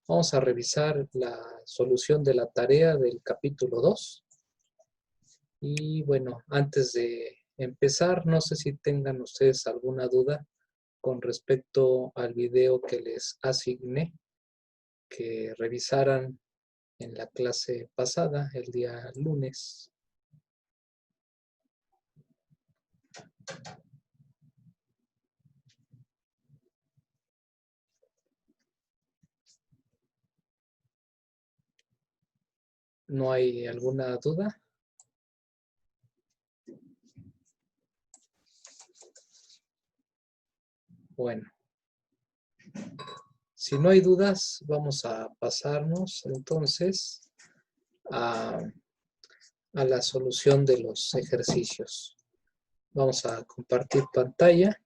Vamos a revisar la solución de la tarea del capítulo 2. Y bueno, antes de empezar, no sé si tengan ustedes alguna duda con respecto al video que les asigné, que revisaran en la clase pasada, el día lunes. ¿No hay alguna duda? Bueno, si no hay dudas, vamos a pasarnos entonces a la solución de los ejercicios. Vamos a compartir pantalla.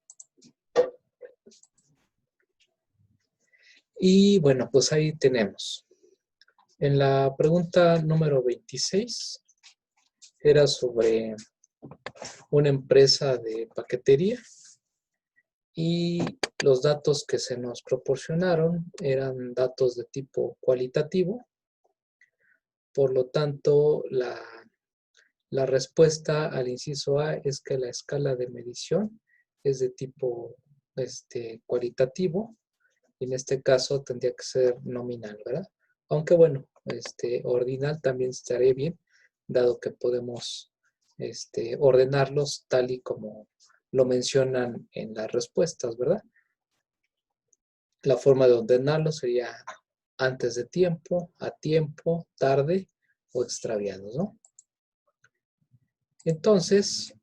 Y bueno, pues ahí tenemos. En la pregunta número 26 era sobre una empresa de paquetería y los datos que se nos proporcionaron eran datos de tipo cualitativo. Por lo tanto, la respuesta al inciso A es que la escala de medición es de tipo cualitativo. Y en este caso tendría que ser nominal, ¿verdad? Aunque bueno, ordinal también estaría bien, dado que podemos ordenarlos tal y como lo mencionan en las respuestas, ¿verdad? La forma de ordenarlos sería antes de tiempo, a tiempo, tarde o extraviados, ¿no? Entonces,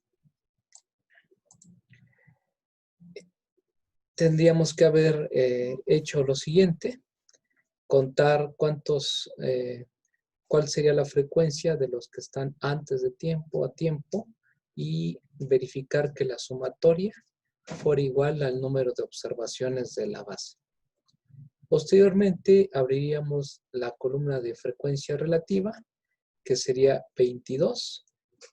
tendríamos que haber hecho lo siguiente, contar cuál sería la frecuencia de los que están antes de tiempo a tiempo y verificar que la sumatoria fuera igual al número de observaciones de la base. Posteriormente abriríamos la columna de frecuencia relativa, que sería 22,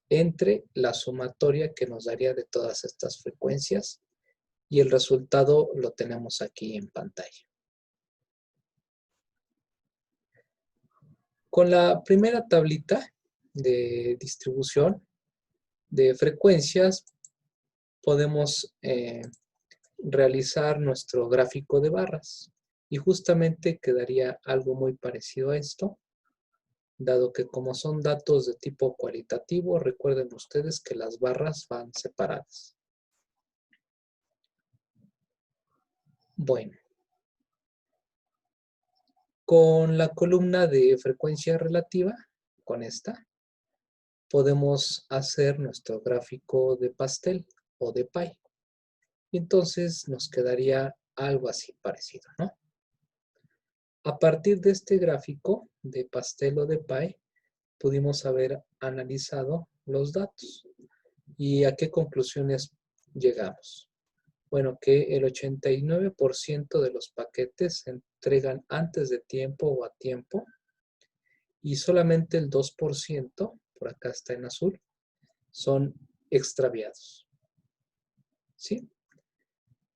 entre la sumatoria que nos daría de todas estas frecuencias, y el resultado lo tenemos aquí en pantalla. Con la primera tablita de distribución de frecuencias podemos realizar nuestro gráfico de barras y justamente quedaría algo muy parecido a esto, dado que como son datos de tipo cualitativo, recuerden ustedes que las barras van separadas. Bueno, con la columna de frecuencia relativa, con esta, podemos hacer nuestro gráfico de pastel o de pie. Y entonces nos quedaría algo así parecido, ¿no? A partir de este gráfico de pastel o de pie, pudimos haber analizado los datos. ¿Y a qué conclusiones llegamos? Bueno, que el 89% de los paquetes se entregan antes de tiempo o a tiempo y solamente el 2%, por acá está en azul, son extraviados. ¿Sí?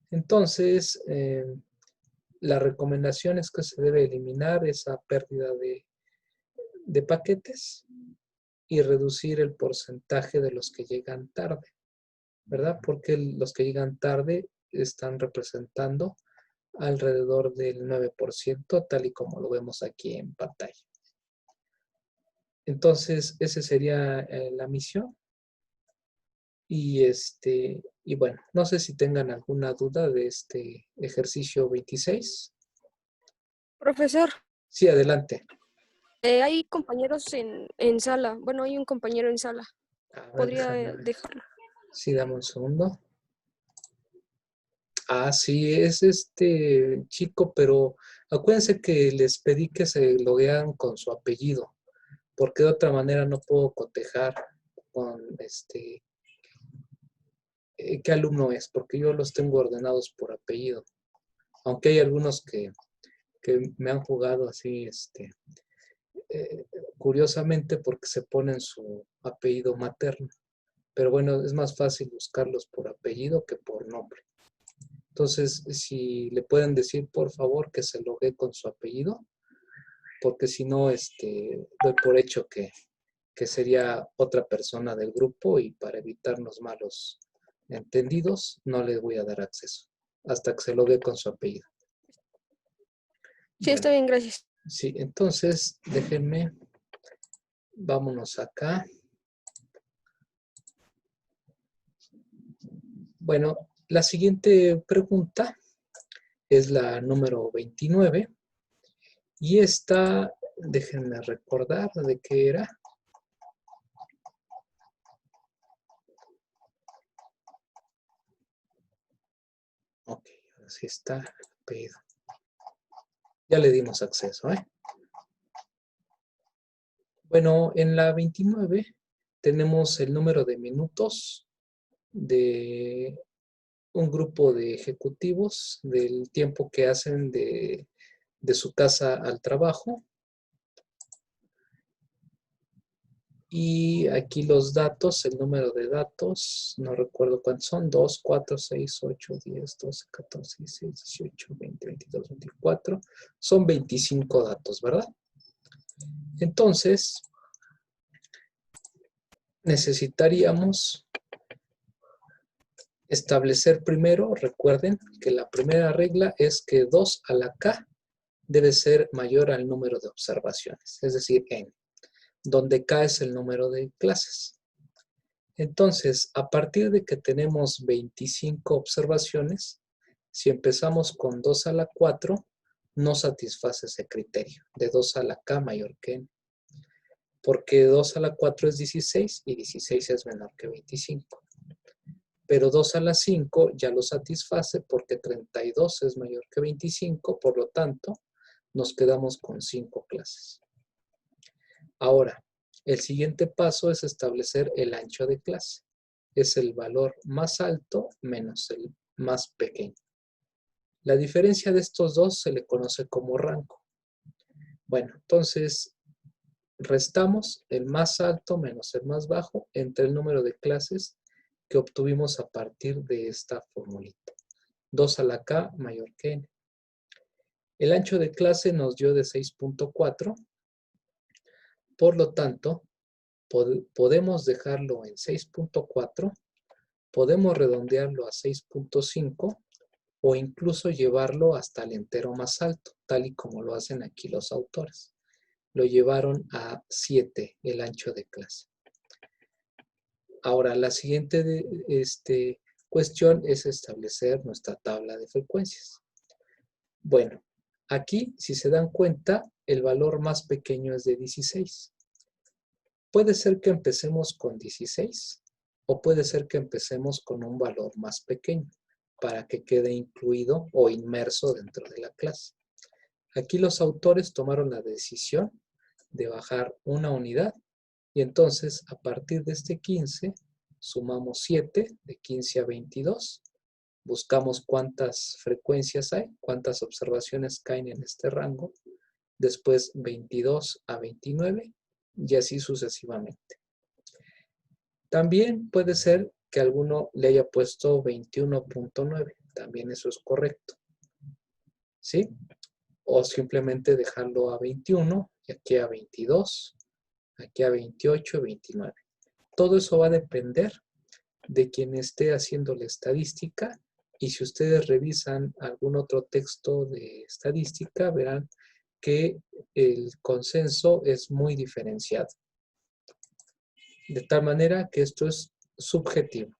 Entonces, la recomendación es que se debe eliminar esa pérdida de paquetes y reducir el porcentaje de los que llegan tarde, ¿verdad? Porque los que llegan tarde están representando alrededor del 9%, tal y como lo vemos aquí en pantalla. Entonces, esa sería la misión. Y bueno, no sé si tengan alguna duda de este ejercicio 26. Profesor, Sí, adelante. hay compañeros en sala. Bueno, hay un compañero en sala. A ver, ¿Podría déjame ver. dejarlo? Sí, dame un segundo. Ah, sí, es este chico, pero acuérdense que les pedí que se loguearan con su apellido, porque de otra manera no puedo cotejar con qué alumno es, porque yo los tengo ordenados por apellido. Aunque hay algunos que me han jugado así, eh, curiosamente porque se ponen su apellido materno. Pero bueno, es más fácil buscarlos por apellido que por nombre. Entonces, si le pueden decir, por favor, que se logue con su apellido, porque si no, doy por hecho que sería otra persona del grupo y para evitarnos malos entendidos, no le voy a dar acceso hasta que se lo dé con su apellido. Sí, está Bueno, bien, gracias. sí, entonces déjenme, vámonos acá. Bueno, la siguiente pregunta es la número 29 y esta, déjenme recordar de qué era. Ok, ahora sí está el apellido. Ya le dimos acceso, ¿eh? Bueno, en la 29 tenemos el número de minutos de un grupo de ejecutivos, del tiempo que hacen de su casa al trabajo. Y aquí los datos, el número de datos, no recuerdo cuántos son, 2, 4, 6, 8, 10, 12, 14, 16, 18, 20, 22, 24. Son 25 datos, ¿verdad? Entonces, necesitaríamos establecer primero, recuerden que la primera regla es que 2 a la K debe ser mayor al número de observaciones, es decir, n, donde K es el número de clases. Entonces, a partir de que tenemos 25 observaciones, si empezamos con 2 a la 4, no satisface ese criterio de 2 a la K mayor que n, porque 2 a la 4 es 16 y 16 es menor que 25. Pero 2 a la 5 ya lo satisface porque 32 es mayor que 25, por lo tanto, nos quedamos con 5 clases. Ahora, el siguiente paso es establecer el ancho de clase. Es el valor más alto menos el más pequeño. La diferencia de estos dos se le conoce como rango. Bueno, entonces restamos el más alto menos el más bajo entre el número de clases que obtuvimos a partir de esta formulita. 2 a la K mayor que n. El ancho de clase nos dio de 6.4. Por lo tanto, podemos dejarlo en 6.4, podemos redondearlo a 6.5 o incluso llevarlo hasta el entero más alto, tal y como lo hacen aquí los autores. Lo llevaron a 7 el ancho de clase. Ahora, la siguiente cuestión es establecer nuestra tabla de frecuencias. Bueno, aquí, si se dan cuenta, el valor más pequeño es de 16. Puede ser que empecemos con 16 o puede ser que empecemos con un valor más pequeño para que quede incluido o inmerso dentro de la clase. Aquí los autores tomaron la decisión de bajar una unidad y entonces a partir de este 15 sumamos 7, de 15 a 22, buscamos cuántas frecuencias hay, cuántas observaciones caen en este rango, después 22 a 29 y así sucesivamente. También puede ser que alguno le haya puesto 21.9, también eso es correcto, ¿sí? O simplemente dejarlo a 21 y aquí a 22, aquí a 28, 29. Todo eso va a depender de quien esté haciendo la estadística y si ustedes revisan algún otro texto de estadística verán que el consenso es muy diferenciado. De tal manera que esto es subjetivo.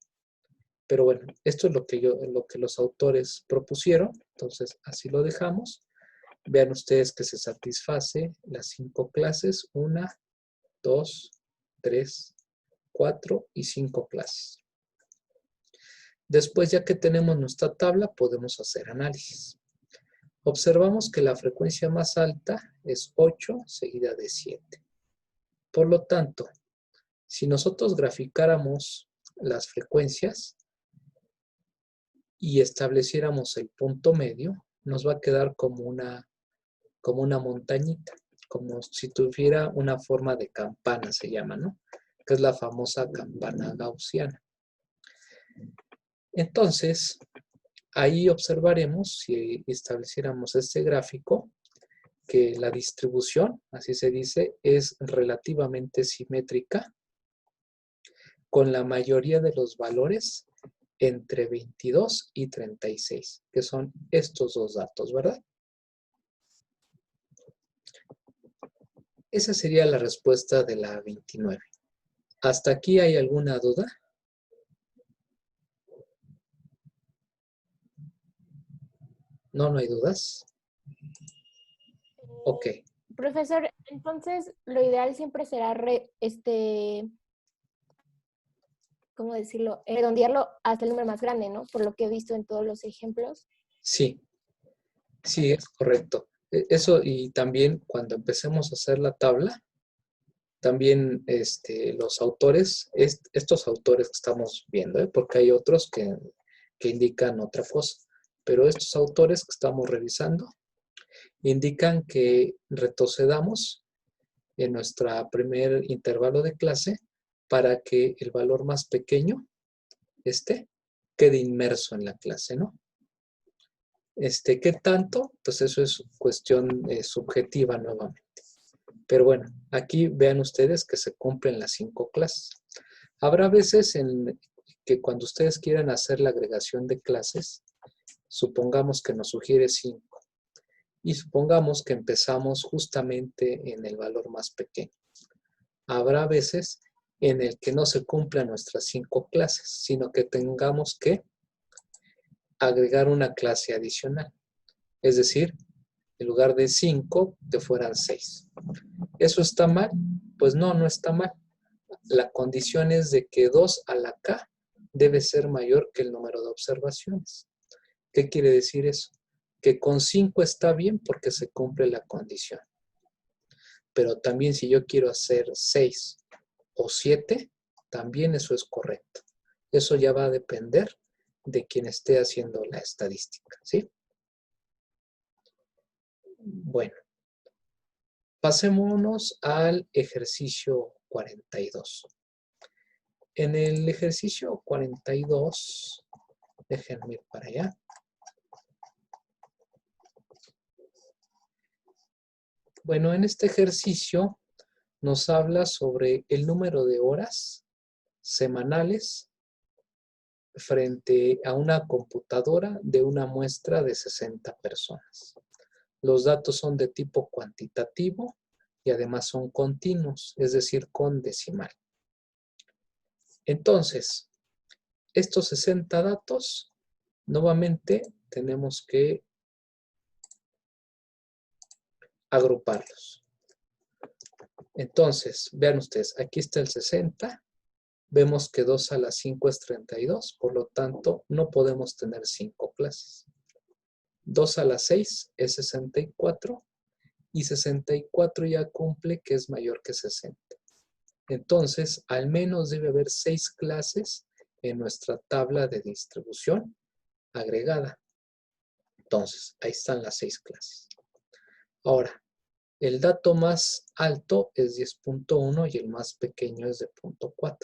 Pero bueno, esto es lo que los autores propusieron, entonces así lo dejamos. Vean ustedes que se satisface las 5 clases, 1, 2, 3, 4 y 5 clases. Después, ya que tenemos nuestra tabla, podemos hacer análisis. Observamos que la frecuencia más alta es 8 seguida de 7. Por lo tanto, si nosotros graficáramos las frecuencias y estableciéramos el punto medio, nos va a quedar como una montañita, como si tuviera una forma de campana, se llama, ¿no? Que es la famosa campana gaussiana. Entonces, ahí observaremos, si estableciéramos este gráfico, que la distribución, así se dice, es relativamente simétrica con la mayoría de los valores entre 22 y 36, que son estos dos datos, ¿verdad? Esa sería la respuesta de la 29. ¿Hasta aquí hay alguna duda? No, no hay dudas. Ok. Profesor, entonces lo ideal siempre será ¿cómo decirlo? Redondearlo hasta el número más grande, ¿no? Por lo que he visto en todos los ejemplos. Sí, sí, es correcto. Eso, y también cuando empecemos a hacer la tabla, también los autores, estos autores que estamos viendo, porque hay otros que indican otra cosa, pero estos autores que estamos revisando indican que retrocedamos en nuestro primer intervalo de clase para que el valor más pequeño quede inmerso en la clase, ¿no? ¿Qué tanto? Pues eso es cuestión subjetiva nuevamente. Pero bueno, aquí vean ustedes que se cumplen las 5 clases. Habrá veces en que cuando ustedes quieran hacer la agregación de clases, supongamos que nos sugiere 5. Y supongamos que empezamos justamente en el valor más pequeño. Habrá veces en el que no se cumplan nuestras 5 clases, sino que tengamos que agregar una clase adicional. Es decir, en lugar de 5, que fueran 6. ¿Eso está mal? Pues no, no está mal. La condición es de que 2 a la K debe ser mayor que el número de observaciones. ¿Qué quiere decir eso? Que con 5 está bien porque se cumple la condición. Pero también si yo quiero hacer 6 o 7, también eso es correcto. Eso ya va a depender de quien esté haciendo la estadística, ¿sí? Bueno, pasémonos al ejercicio 42. En el ejercicio 42, déjenme ir para allá. Bueno, en este ejercicio nos habla sobre el número de horas semanales frente a una computadora de una muestra de 60 personas. Los datos son de tipo cuantitativo y además son continuos, es decir, con decimal. Entonces, estos 60 datos, nuevamente tenemos que agruparlos. Entonces, vean ustedes, aquí está el 60, vemos que 2 a la 5 es 32, por lo tanto, no podemos tener 5 clases. 2 a la 6 es 64 y 64 ya cumple que es mayor que 60. Entonces, al menos debe haber 6 clases en nuestra tabla de distribución agregada. Entonces, ahí están las 6 clases. Ahora, el dato más alto es 10.1 y el más pequeño es de 0.4.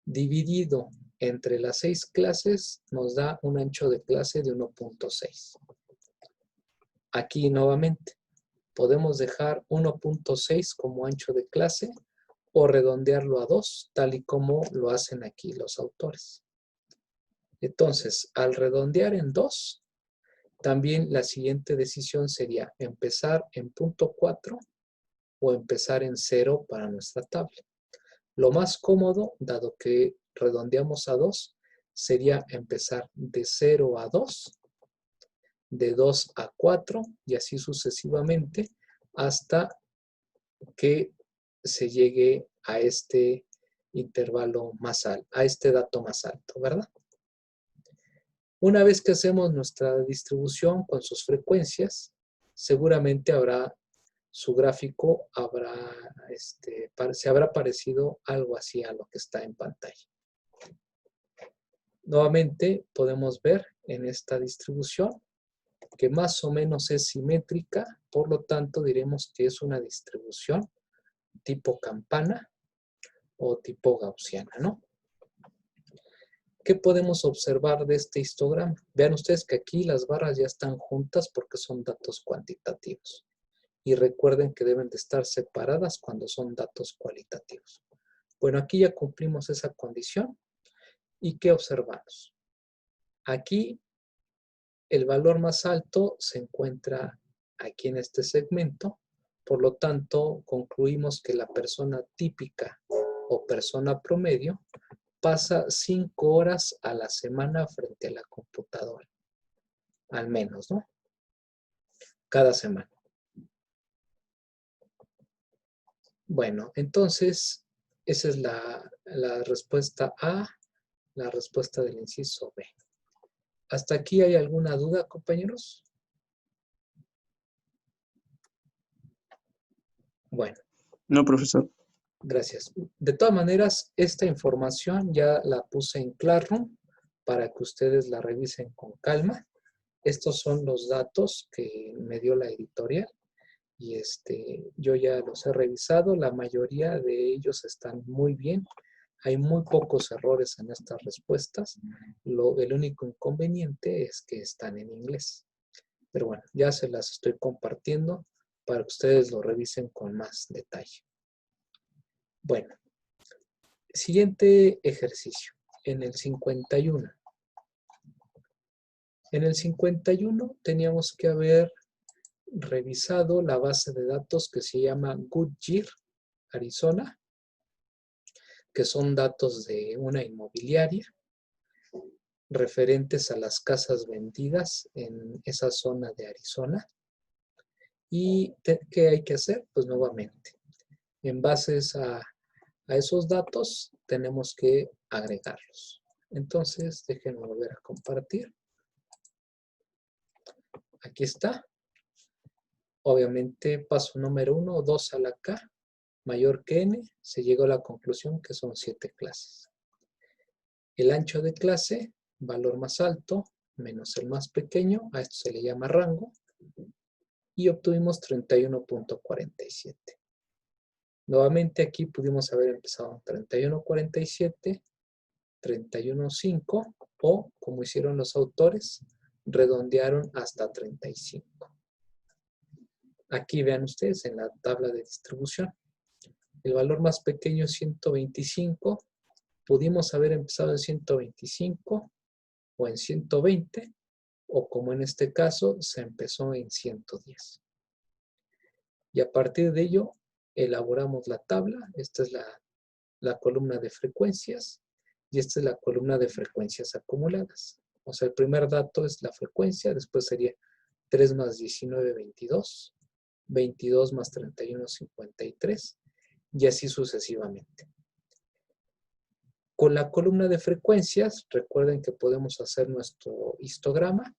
Dividido entre las 6 clases nos da un ancho de clase de 1.6. Aquí nuevamente podemos dejar 1.6 como ancho de clase o redondearlo a 2, tal y como lo hacen aquí los autores. Entonces, al redondear en 2, también la siguiente decisión sería empezar en 0.4 o empezar en 0 para nuestra tabla. Lo más cómodo, dado que redondeamos a 2, sería empezar de 0 a 2, de 2 a 4 y así sucesivamente hasta que se llegue a este intervalo más alto, a este dato más alto, ¿verdad? Una vez que hacemos nuestra distribución con sus frecuencias, seguramente su gráfico se habrá parecido algo así a lo que está en pantalla. Nuevamente podemos ver en esta distribución que más o menos es simétrica, por lo tanto diremos que es una distribución tipo campana o tipo gaussiana, ¿no? ¿Qué podemos observar de este histograma? Vean ustedes que aquí las barras ya están juntas porque son datos cuantitativos. Y recuerden que deben de estar separadas cuando son datos cualitativos. Bueno, aquí ya cumplimos esa condición. ¿Y qué observamos? Aquí el valor más alto se encuentra aquí en este segmento. Por lo tanto, concluimos que la persona típica o persona promedio pasa 5 horas a la semana frente a la computadora. Al menos, ¿no? Cada semana. Bueno, entonces, esa es la respuesta A, la respuesta del inciso B. ¿Hasta aquí hay alguna duda, compañeros? Bueno. No, profesor. Gracias. De todas maneras, esta información ya la puse en Classroom para que ustedes la revisen con calma. Estos son los datos que me dio la editorial y yo ya los he revisado. La mayoría de ellos están muy bien. Hay muy pocos errores en estas respuestas. El único inconveniente es que están en inglés. Pero bueno, ya se las estoy compartiendo para que ustedes lo revisen con más detalle. Bueno, siguiente ejercicio, en el 51. En el 51 teníamos que haber revisado la base de datos que se llama Goodyear, Arizona, que son datos de una inmobiliaria referentes a las casas vendidas en esa zona de Arizona. ¿Y qué hay que hacer? Pues nuevamente, en base a esos datos tenemos que agregarlos. Entonces, déjenme volver a compartir. Aquí está. Obviamente, paso número 1, 2 a la K, mayor que N, se llegó a la conclusión que son 7 clases. El ancho de clase, valor más alto, menos el más pequeño, a esto se le llama rango, y obtuvimos 31.47. Nuevamente aquí pudimos haber empezado en 31.47, 31.5 o, como hicieron los autores, redondearon hasta 35. Aquí vean ustedes en la tabla de distribución. El valor más pequeño es 125. Pudimos haber empezado en 125 o en 120 o como en este caso se empezó en 110. Y a partir de ello elaboramos la tabla. Esta es la columna de frecuencias y esta es la columna de frecuencias acumuladas. O sea, el primer dato es la frecuencia, después sería 3 más 19, 22, 22 más 31, 53 y así sucesivamente. Con la columna de frecuencias, recuerden que podemos hacer nuestro histograma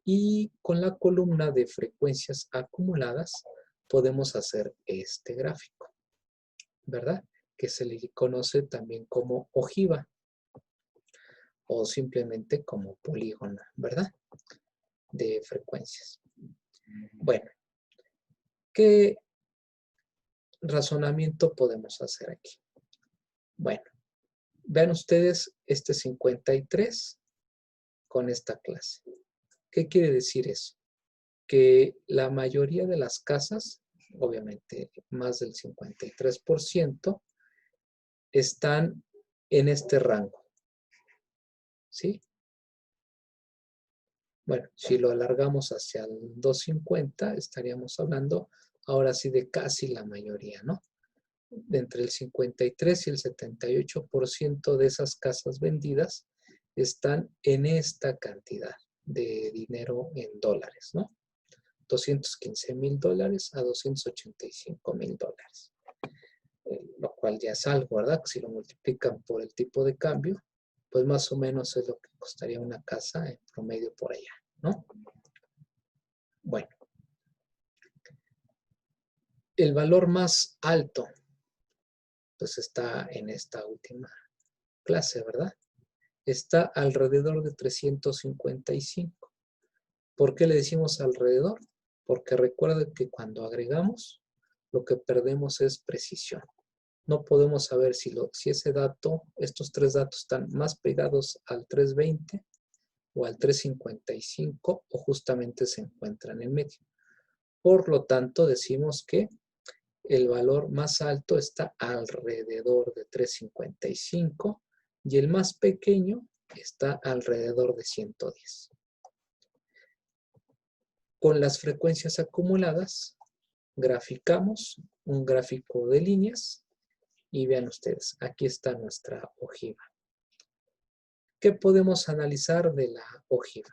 y con la columna de frecuencias acumuladas podemos hacer este gráfico, ¿verdad? Que se le conoce también como ojiva o simplemente como polígono, ¿verdad? De frecuencias. Bueno, ¿qué razonamiento podemos hacer aquí? Bueno, vean ustedes este 53 con esta clase. ¿Qué quiere decir eso? Que la mayoría de las casas, obviamente más del 53%, están en este rango. ¿Sí? Bueno, si lo alargamos hacia el 250, estaríamos hablando ahora sí de casi la mayoría, ¿no? De entre el 53 y el 78% de esas casas vendidas están en esta cantidad de dinero en dólares, ¿no? $215,000 a $285,000. Lo cual ya es algo, ¿verdad? Si lo multiplican por el tipo de cambio, pues más o menos es lo que costaría una casa en promedio por allá, ¿no? Bueno. El valor más alto, pues está en esta última clase, ¿verdad? Está alrededor de 355. ¿Por qué le decimos alrededor? Porque recuerden que cuando agregamos, lo que perdemos es precisión. no podemos saber si ese dato, estos tres datos están más pegados al 320 o al 355 o justamente se encuentran en medio. Por lo tanto, decimos que el valor más alto está alrededor de 355 y el más pequeño está alrededor de 110. Con las frecuencias acumuladas, graficamos un gráfico de líneas y vean ustedes, aquí está nuestra ojiva. ¿Qué podemos analizar de la ojiva?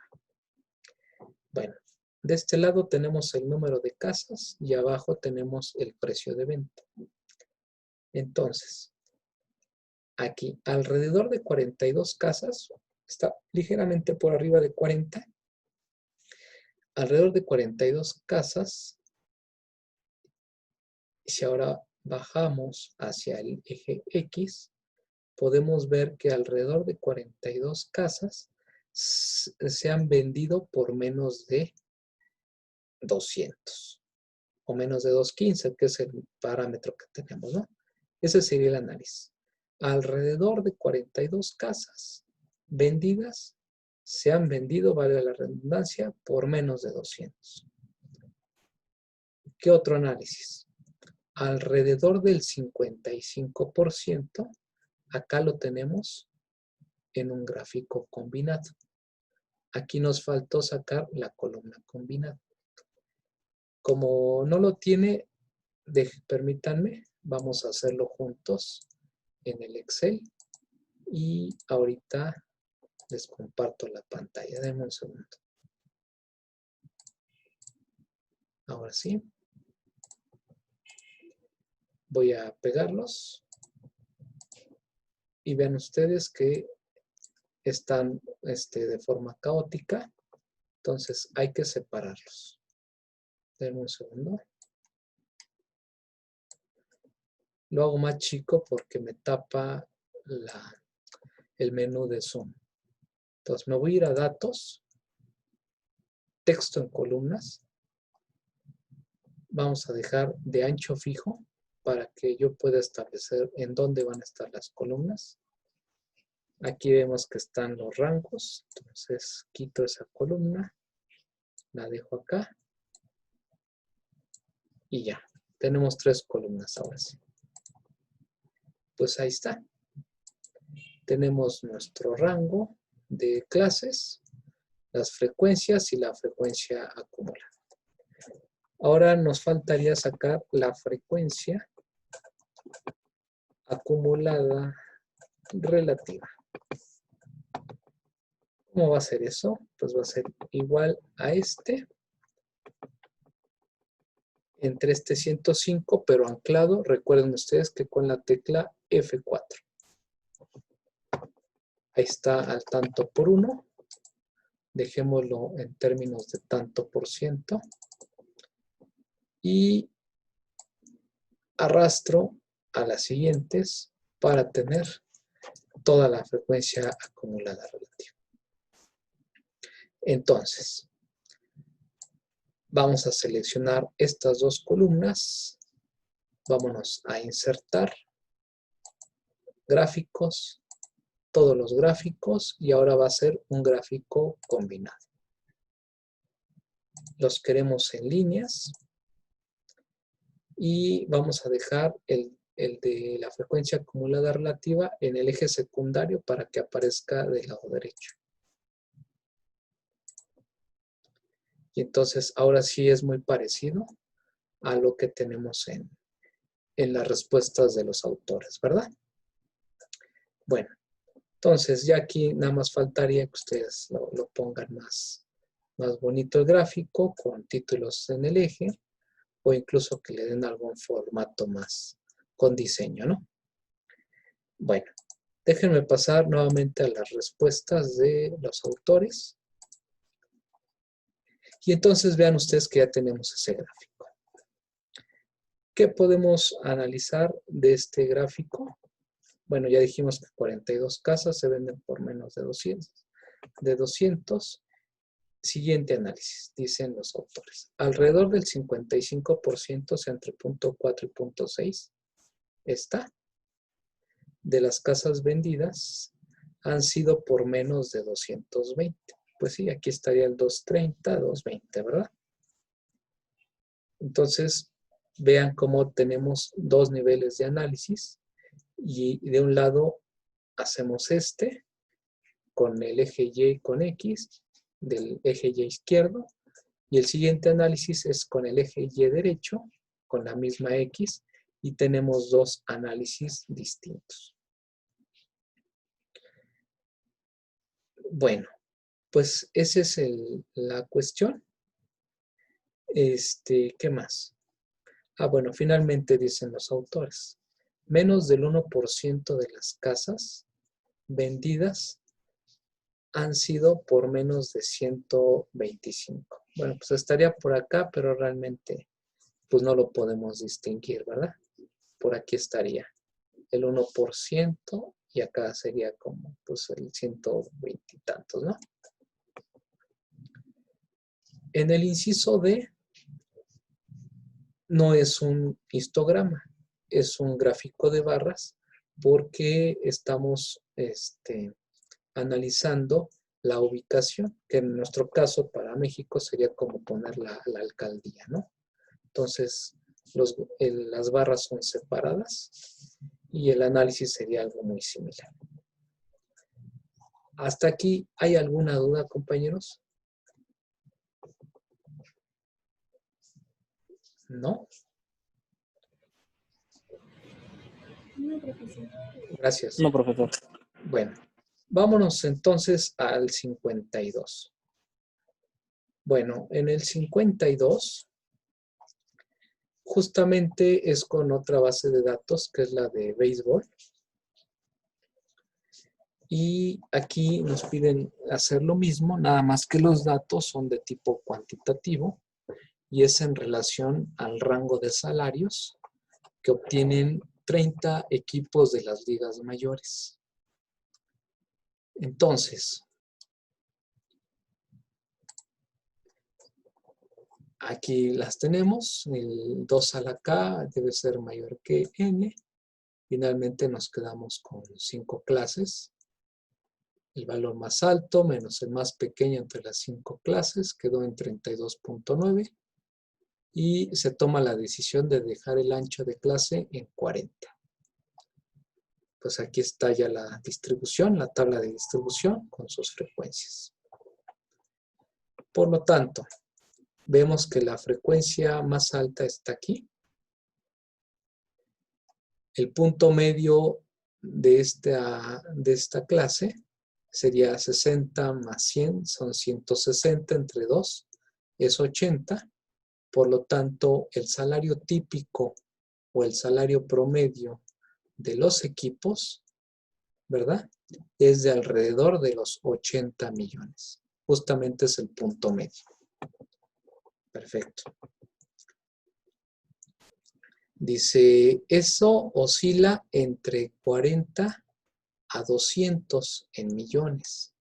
Bueno, de este lado tenemos el número de casas y abajo tenemos el precio de venta. Entonces, aquí alrededor de 42 casas, está ligeramente por arriba de 40. Alrededor de 42 casas, y si ahora bajamos hacia el eje X, podemos ver que alrededor de 42 casas se han vendido por menos de 200 o menos de 215, que es el parámetro que tenemos, ¿no? Ese sería el análisis. Alrededor de 42 casas vendidas se han vendido, vale la redundancia, por menos de 200. ¿Qué otro análisis? Alrededor del 55%, acá lo tenemos en un gráfico combinado. Aquí nos faltó sacar la columna combinada. Como no lo tiene, permítanme, vamos a hacerlo juntos en el Excel y ahorita les comparto la pantalla. Denme un segundo. Ahora sí. Voy a pegarlos y vean ustedes que están de forma caótica. Entonces hay que separarlos. Denme un segundo. Lo hago más chico porque me tapa el menú de Zoom. Entonces me voy a ir a datos, texto en columnas. Vamos a dejar de ancho fijo para que yo pueda establecer en dónde van a estar las columnas. Aquí vemos que están los rangos. Entonces quito esa columna, la dejo acá y ya. Tenemos 3 columnas ahora sí. Pues ahí está. Tenemos nuestro rango de clases, las frecuencias y la frecuencia acumulada. Ahora nos faltaría sacar la frecuencia acumulada relativa. ¿Cómo va a ser eso? Pues va a ser igual a entre este 105, pero anclado, recuerden ustedes que con la tecla F4. Ahí está al tanto por 1. Dejémoslo en términos de tanto por ciento. Y arrastro a las siguientes para tener toda la frecuencia acumulada relativa. Entonces, vamos a seleccionar estas 2 columnas. Vámonos a insertar gráficos, todos los gráficos, y ahora va a ser un gráfico combinado. Los queremos en líneas y vamos a dejar el de la frecuencia acumulada relativa en el eje secundario para que aparezca del lado derecho. Y entonces ahora sí es muy parecido a lo que tenemos en las respuestas de los autores, ¿verdad? Bueno, entonces ya aquí nada más faltaría que ustedes lo pongan más bonito el gráfico con títulos en el eje o incluso que le den algún formato más con diseño, ¿no? Bueno, déjenme pasar nuevamente a las respuestas de los autores. Y entonces vean ustedes que ya tenemos ese gráfico. ¿Qué podemos analizar de este gráfico? Bueno, ya dijimos que 42 casas se venden por menos de 200. Siguiente análisis, dicen los autores. Alrededor del 55%, entre 0.4 y 0.6, está de las casas vendidas han sido por menos de 220. Pues sí, aquí estaría el 230, 220, ¿verdad? Entonces, vean cómo tenemos dos niveles de análisis y de un lado hacemos este con el eje Y con X del eje Y izquierdo y el siguiente análisis es con el eje Y derecho con la misma X y tenemos dos análisis distintos. Bueno, pues esa es la cuestión. ¿Qué más? Bueno, finalmente dicen los autores, menos del 1% de las casas vendidas han sido por menos de 125. Bueno, pues estaría por acá, pero realmente pues no lo podemos distinguir, ¿verdad? Por aquí estaría el 1% y acá sería como pues el 120 y tantos, ¿no? En el inciso D no es un histograma, es un gráfico de barras porque estamos analizando la ubicación, que en nuestro caso para México sería como poner la alcaldía, ¿no? Entonces, las barras son separadas y el análisis sería algo muy similar. ¿Hasta aquí hay alguna duda, compañeros? ¿No? No, profesor. Gracias. No, profesor. Bueno, vámonos entonces al 52. Bueno, en el 52, justamente es con otra base de datos, que es la de béisbol. Y aquí nos piden hacer lo mismo, nada más que los datos son de tipo cuantitativo y es en relación al rango de salarios que obtienen 30 equipos de las ligas mayores. Entonces, aquí las tenemos, el 2 a la K debe ser mayor que N. Finalmente nos quedamos con 5 clases. El valor más alto menos el más pequeño entre las 5 clases quedó en 32.9 y se toma la decisión de dejar el ancho de clase en 40. Pues aquí está ya la distribución, la tabla de distribución con sus frecuencias. Por lo tanto, vemos que la frecuencia más alta está aquí. El punto medio de esta clase sería 60 más 100, son 160 entre 2, es 80. Por lo tanto, el salario típico o el salario promedio de los equipos, ¿verdad? Es de alrededor de los 80 millones. Justamente es el punto medio. Perfecto. Dice, eso oscila entre 40 a 200 en millones.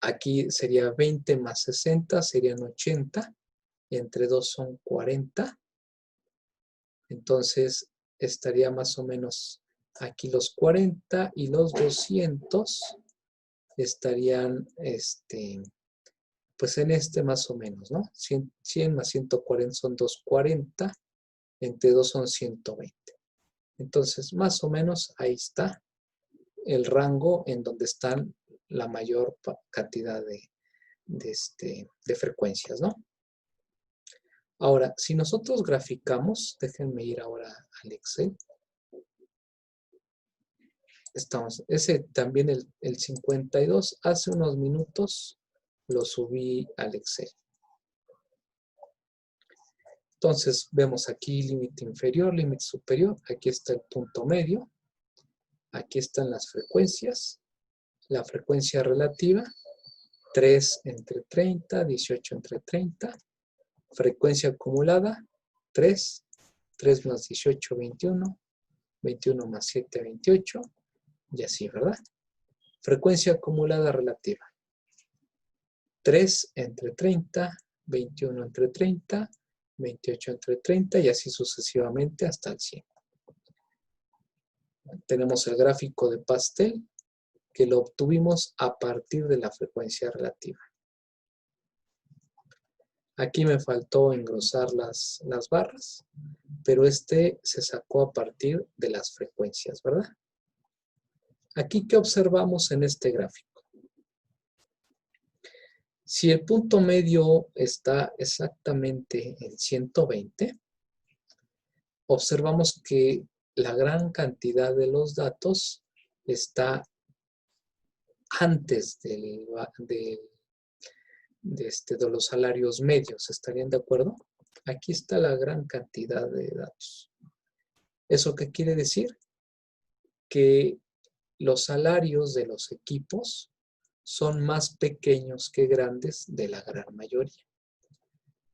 Aquí sería 20 más 60, serían 80. Entre 2 son 40. Entonces, estaría más o menos aquí los 40 y los 200 estarían, pues en más o menos, ¿no? 100 más 140 son 240, entre 2 son 120. Entonces, más o menos ahí está el rango en donde están la mayor cantidad de frecuencias, ¿no? Ahora, si nosotros graficamos, déjenme ir ahora al Excel. Ese también el 52, hace unos minutos lo subí al Excel. Entonces, vemos aquí límite inferior, límite superior. Aquí está el punto medio. Aquí están las frecuencias. La frecuencia relativa, 3 entre 30, 18 entre 30. Frecuencia acumulada, 3. 3 más 18, 21. 21 más 7, 28. Y así, ¿verdad? Frecuencia acumulada relativa. 3 entre 30, 21 entre 30 28 entre 30 y así sucesivamente hasta el 100. Tenemos el gráfico de pastel que lo obtuvimos a partir de la frecuencia relativa. Aquí me faltó engrosar las barras, pero este se sacó a partir de las frecuencias, ¿verdad? Aquí, ¿qué observamos en este gráfico? Si el punto medio está exactamente en 120, observamos que la gran cantidad de los datos está antes de los salarios medios. ¿Estarían de acuerdo? Aquí está la gran cantidad de datos. ¿Eso qué quiere decir? Que los salarios de los equipos son más pequeños que grandes de la gran mayoría.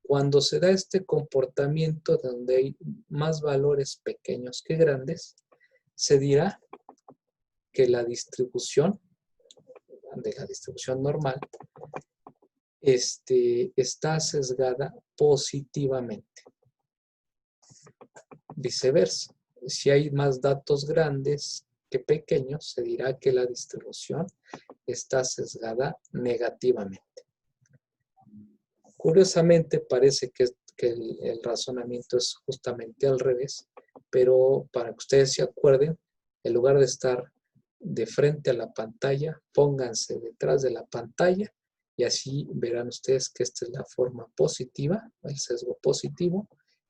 Cuando se da este comportamiento donde hay más valores pequeños que grandes, se dirá que la distribución de la distribución normal está sesgada positivamente. Viceversa, si hay más datos grandes que pequeños, se dirá que la distribución está sesgada negativamente. Curiosamente, parece que el razonamiento es justamente al revés, pero para que ustedes se acuerden, en lugar de estar de frente a la pantalla, pónganse detrás de la pantalla y así verán ustedes que esta es la forma positiva, el sesgo positivo,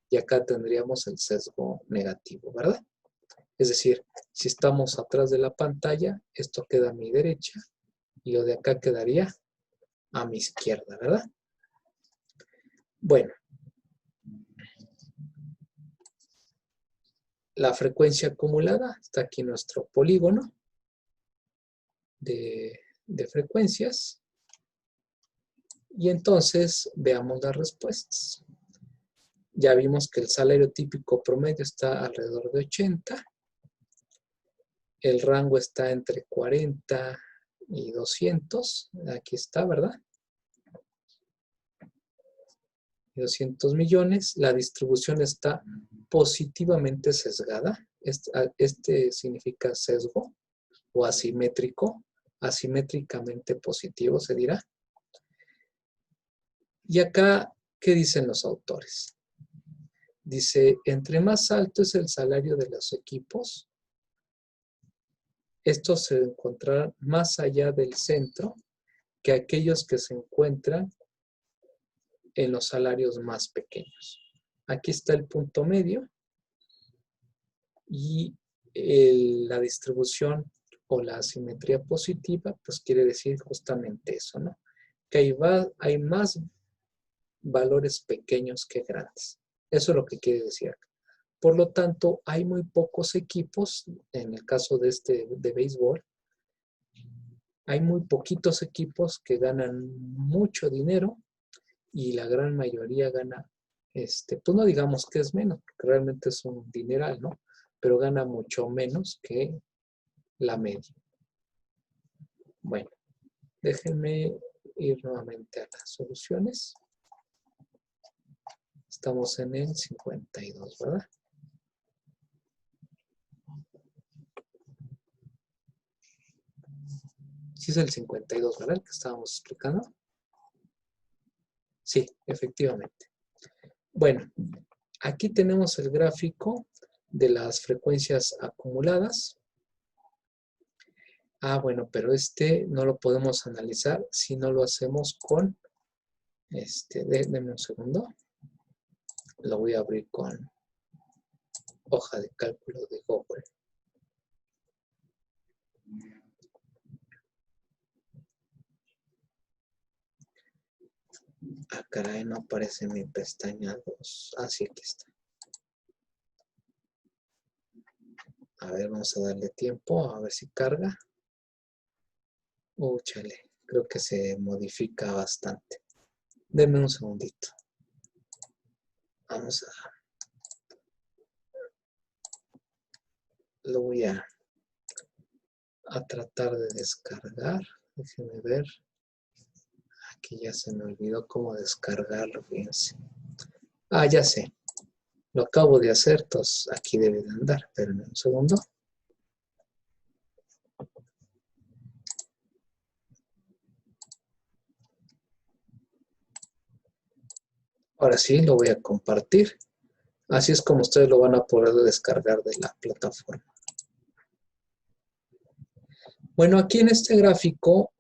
y acá tendríamos el sesgo negativo, ¿verdad? Es decir, si estamos atrás de la pantalla, esto queda a mi derecha y lo de acá quedaría a mi izquierda, ¿verdad? Bueno, la frecuencia acumulada, está aquí nuestro polígono de frecuencias. Y entonces veamos las respuestas. Ya vimos que el salario típico promedio está alrededor de 80. El rango está entre 40 y 200. Aquí está, ¿verdad? 200 millones. La distribución está positivamente sesgada. Este significa sesgo o asimétrico. Asimétricamente positivo se dirá. Y acá, ¿qué dicen los autores? Dice, entre más alto es el salario de los equipos, estos se encontrarán más allá del centro que aquellos que se encuentran en los salarios más pequeños. Aquí está el punto medio y la distribución o la asimetría positiva, pues quiere decir justamente eso, ¿no? Que hay más valores pequeños que grandes. Eso es lo que quiere decir acá. Por lo tanto, hay muy pocos equipos, en el caso de béisbol, hay muy poquitos equipos que ganan mucho dinero y la gran mayoría gana, pues no digamos que es menos, porque realmente es un dineral, ¿no? Pero gana mucho menos que la media. Bueno, déjenme ir nuevamente a las soluciones. Estamos en el 52, ¿verdad? Sí es el 52, ¿verdad? El que estábamos explicando. Sí, efectivamente. Bueno, aquí tenemos el gráfico de las frecuencias acumuladas. Ah, bueno, pero no lo podemos analizar si no lo hacemos con, denme un segundo. Lo voy a abrir con hoja de cálculo de Google. Ah, caray, no aparece mi pestaña 2. Ah, sí, aquí está. A ver, vamos a darle tiempo, a ver si carga. Chale, creo que se modifica bastante. Denme un segundito. Vamos a... Lo voy a tratar de descargar. Déjenme ver. Aquí ya se me olvidó cómo descargarlo, fíjense. Ah, ya sé. Lo acabo de hacer, entonces aquí debe de andar. Espérenme un segundo. Ahora sí, lo voy a compartir. Así es como ustedes lo van a poder descargar de la plataforma. Bueno, aquí en este gráfico,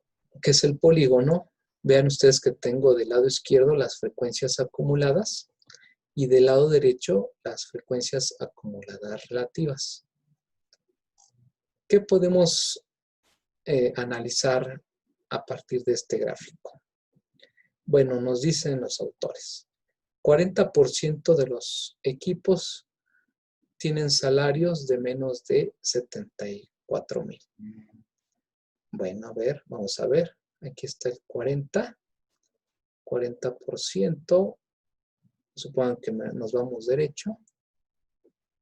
que es el polígono, vean ustedes que tengo del lado izquierdo las frecuencias acumuladas y del lado derecho las frecuencias acumuladas relativas. ¿Qué podemos analizar a partir de este gráfico? Bueno, nos dicen los autores, 40% de los equipos tienen salarios de menos de 74,000. Bueno, a ver, vamos a ver. Aquí está el 40%. Supongan que nos vamos derecho.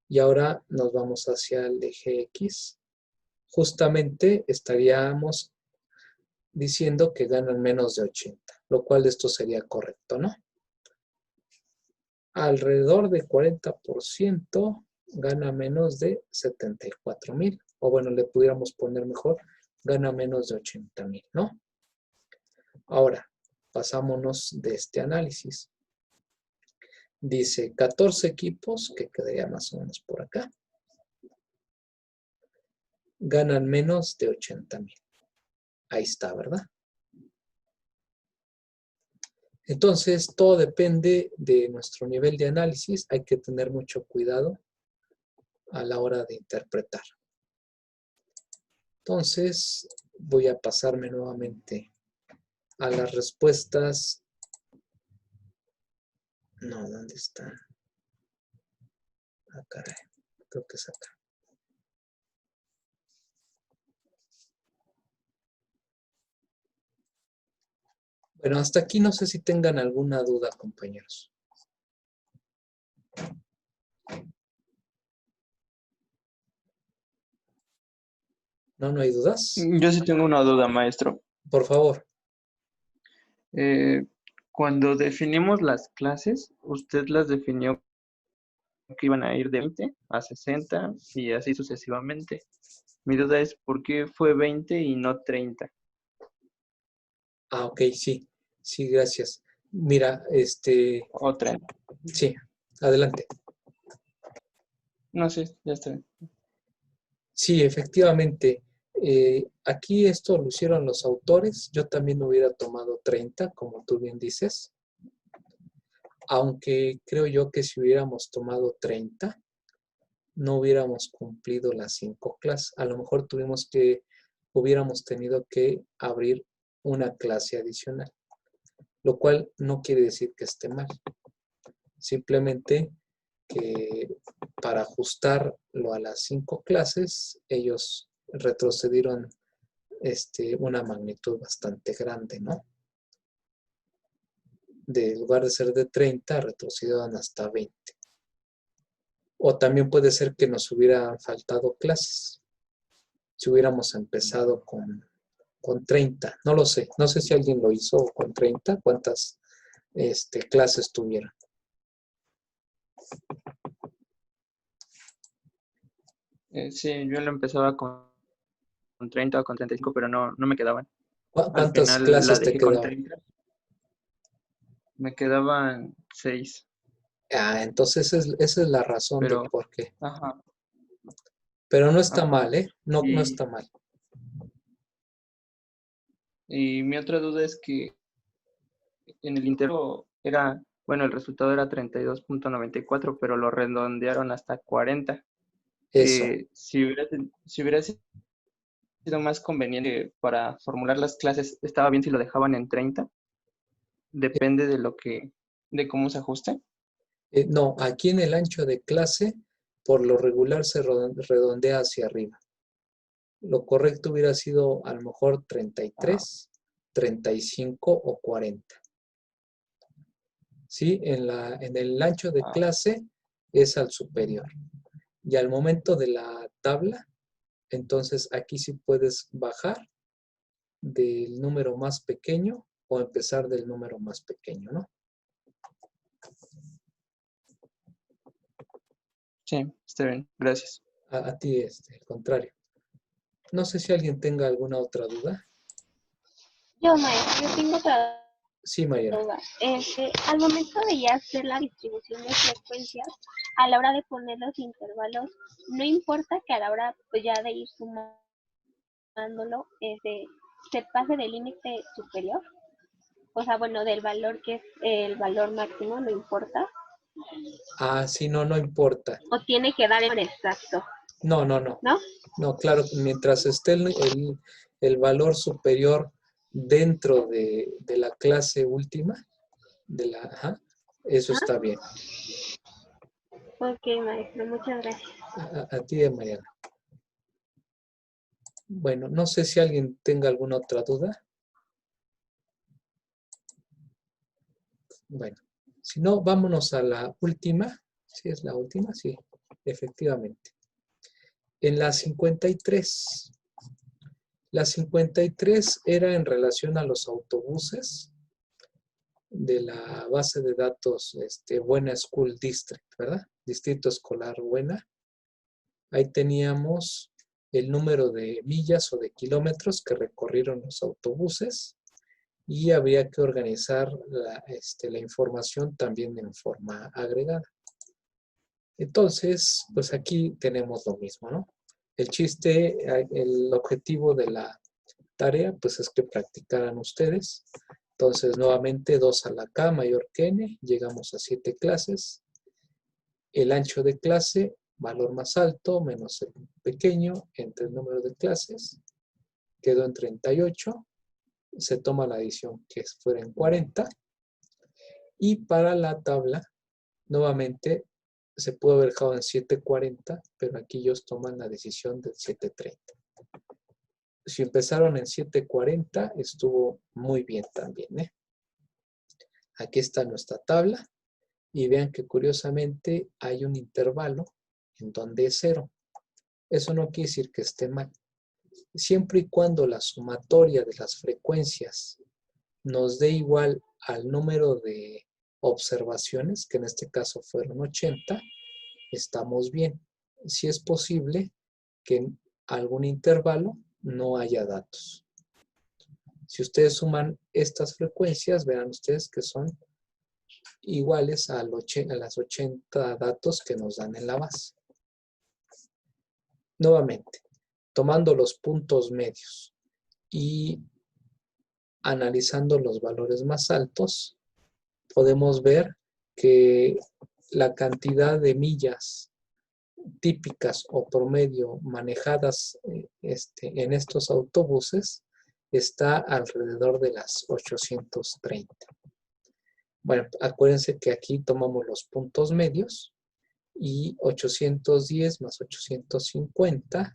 Y ahora nos vamos hacia el eje X. Justamente estaríamos diciendo que ganan menos de 80, lo cual esto sería correcto, ¿no? Alrededor de 40% gana menos de 74,000. O bueno, le pudiéramos poner mejor, gana menos de 80,000, ¿no? Ahora, pasámonos de este análisis. Dice 14 equipos, que quedaría más o menos por acá, ganan menos de 80,000. Ahí está, ¿verdad? Entonces, todo depende de nuestro nivel de análisis. Hay que tener mucho cuidado a la hora de interpretar. Entonces, voy a pasarme nuevamente a las respuestas. No, ¿dónde están? Ah, caray. Creo que es acá. Bueno, hasta aquí no sé si tengan alguna duda, compañeros. ¿No hay dudas? Yo sí tengo una duda, maestro. Por favor. Cuando definimos las clases, usted las definió que iban a ir de 20 a 60 y así sucesivamente. Mi duda es, ¿por qué fue 20 y no 30? Ah, ok, sí. Sí, gracias. Mira, O 30. sí, adelante. No sé, ya está bien. Sí, efectivamente. Aquí esto lo hicieron los autores. Yo también hubiera tomado 30, como tú bien dices. Aunque creo yo que si hubiéramos tomado 30, no hubiéramos cumplido las 5 clases. A lo mejor hubiéramos tenido que abrir una clase adicional, lo cual no quiere decir que esté mal. Simplemente que para ajustarlo a las 5 clases, ellos retrocedieron una magnitud bastante grande, ¿no? En lugar de ser de 30, retrocedieron hasta 20. O también puede ser que nos hubieran faltado clases. Si hubiéramos empezado con 30, no lo sé. No sé si alguien lo hizo con 30, cuántas clases tuvieron. Sí, yo lo empezaba con 30 o con 35, pero no me quedaban. Al ¿Cuántas final la clases te dejé con quedaban? 30. Me quedaban 6, Ah, entonces esa es la razón de pero, por qué. ajá, Pero no está ajá. mal, ¿eh? No Y, está mal. y mi otra duda es que en el interno bueno, el resultado era 32.94, pero lo redondearon hasta 40. Eso. Si hubiera sido más conveniente para formular las clases, estaba bien si lo dejaban en 30. Depende de cómo se ajuste. No, aquí en el ancho de clase, por lo regular se redondea hacia arriba. Lo correcto hubiera sido a lo mejor 33, 35 o 40. ¿Sí? En el ancho de Ah, clase es al superior. Y al momento de la tabla, entonces aquí sí puedes bajar del número más pequeño o empezar del número más pequeño, ¿no? Sí, está bien, gracias. A ti, al contrario. No sé si alguien tenga alguna otra duda. Yo, maestro, yo tengo otra Sí, Mariana. duda. Al momento de ya hacer la distribución de frecuencias, a la hora de poner los intervalos, no importa que a la hora pues, ya de ir sumándolo, se pase del límite superior. O sea, bueno, del valor que es el valor máximo, no importa. Ah, sí, no importa. O tiene que dar el exacto, No. ¿no? No, claro, mientras esté el valor superior dentro de la clase última, eso está bien. Ok, maestro, muchas gracias. A ti, Mariana. Bueno, no sé si alguien tenga alguna otra duda. Bueno, si no, vámonos a la última. ¿Sí es la última? Sí, efectivamente. En la 53. La 53 era en relación a los autobuses de la base de datos Buena School District, ¿verdad? Distrito Escolar Buena. Ahí teníamos el número de millas o de kilómetros que recorrieron los autobuses y habría que organizar la información también en forma agregada. Entonces, pues aquí tenemos lo mismo, ¿no? El objetivo de la tarea, pues es que practicaran ustedes. Entonces, nuevamente, 2 a la K mayor que N, llegamos a 7 clases. El ancho de clase, valor más alto, menos el pequeño, entre el número de clases, quedó en 38. Se toma la adición que fuera en 40. Y para la tabla, nuevamente, se pudo haber dejado en 740, pero aquí ellos toman la decisión del 730. Si empezaron en 740, estuvo muy bien también, ¿eh? Aquí está nuestra tabla y vean que curiosamente hay un intervalo en donde es 0. Eso no quiere decir que esté mal. Siempre y cuando la sumatoria de las frecuencias nos dé igual al número de observaciones, que en este caso fueron 80, estamos bien. Si es posible que en algún intervalo no haya datos. Si ustedes suman estas frecuencias, verán ustedes que son iguales a las 80 datos que nos dan en la base. Nuevamente, tomando los puntos medios y analizando los valores más altos, podemos ver que la cantidad de millas típicas o promedio manejadas en estos autobuses está alrededor de las 830. Bueno, acuérdense que aquí tomamos los puntos medios y 810 más 850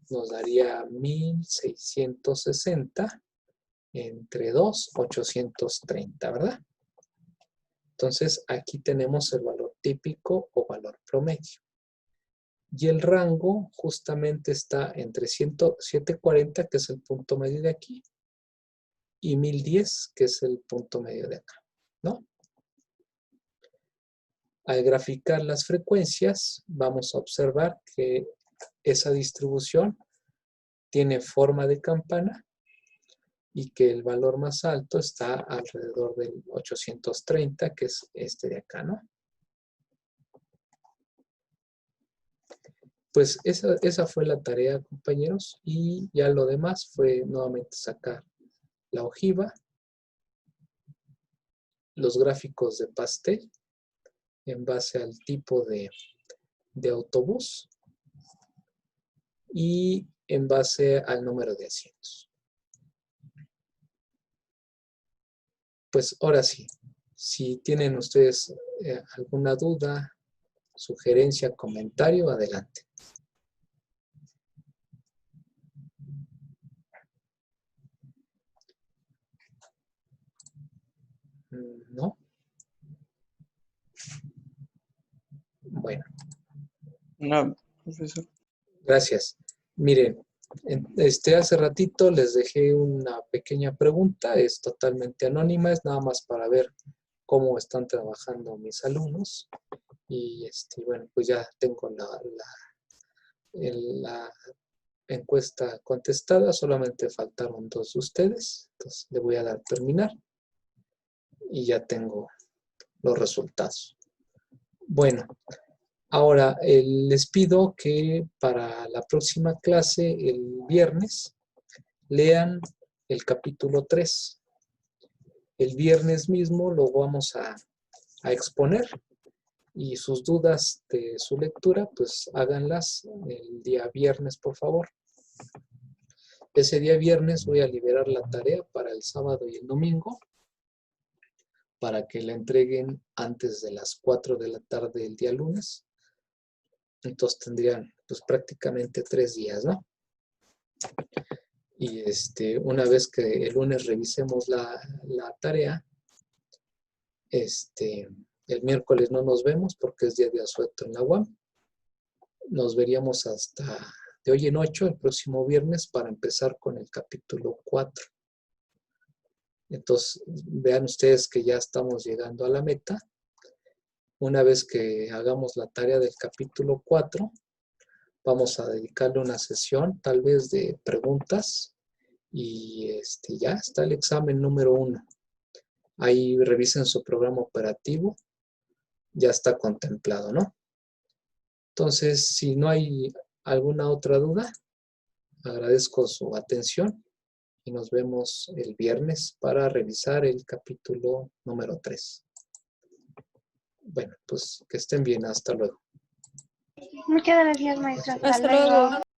nos daría 1660 entre 2, 830, ¿verdad? Entonces, aquí tenemos el valor típico o valor promedio. Y el rango justamente está entre 740, que es el punto medio de aquí, y 1010, que es el punto medio de acá, ¿no? Al graficar las frecuencias, vamos a observar que esa distribución tiene forma de campana y que el valor más alto está alrededor del 830, que es este de acá, ¿no? Pues esa fue la tarea, compañeros, y ya lo demás fue nuevamente sacar la ojiva, los gráficos de pastel en base al tipo de autobús y en base al número de asientos. Pues ahora sí, si tienen ustedes alguna duda, sugerencia, comentario, adelante. ¿No? Bueno. No, profesor. Gracias. Miren, hace ratito les dejé una pequeña pregunta, es totalmente anónima, es nada más para ver cómo están trabajando mis alumnos. Y bueno, pues ya tengo la encuesta contestada, solamente faltaron 2 de ustedes, entonces le voy a dar terminar y ya tengo los resultados. Bueno, ahora les pido que para la próxima clase, el viernes, lean el capítulo 3. El viernes mismo lo vamos a exponer y sus dudas de su lectura, pues háganlas el día viernes, por favor. Ese día viernes voy a liberar la tarea para el sábado y el domingo para que la entreguen antes de las 4 de la tarde el día lunes. Entonces tendrían pues prácticamente 3 días, ¿no? Y una vez que el lunes revisemos la tarea, el miércoles no nos vemos porque es día de asueto en la UAM. Nos veríamos hasta de hoy en 8, el próximo viernes, para empezar con el capítulo 4. Entonces, vean ustedes que ya estamos llegando a la meta. Una vez que hagamos la tarea del capítulo 4, vamos a dedicarle una sesión, tal vez de preguntas, y ya está el examen número 1. Ahí revisen su programa operativo, ya está contemplado, ¿no? Entonces, si no hay alguna otra duda, agradezco su atención y nos vemos el viernes para revisar el capítulo número 3. Bueno, pues que estén bien, hasta luego. Muchas gracias, maestra. Hasta luego.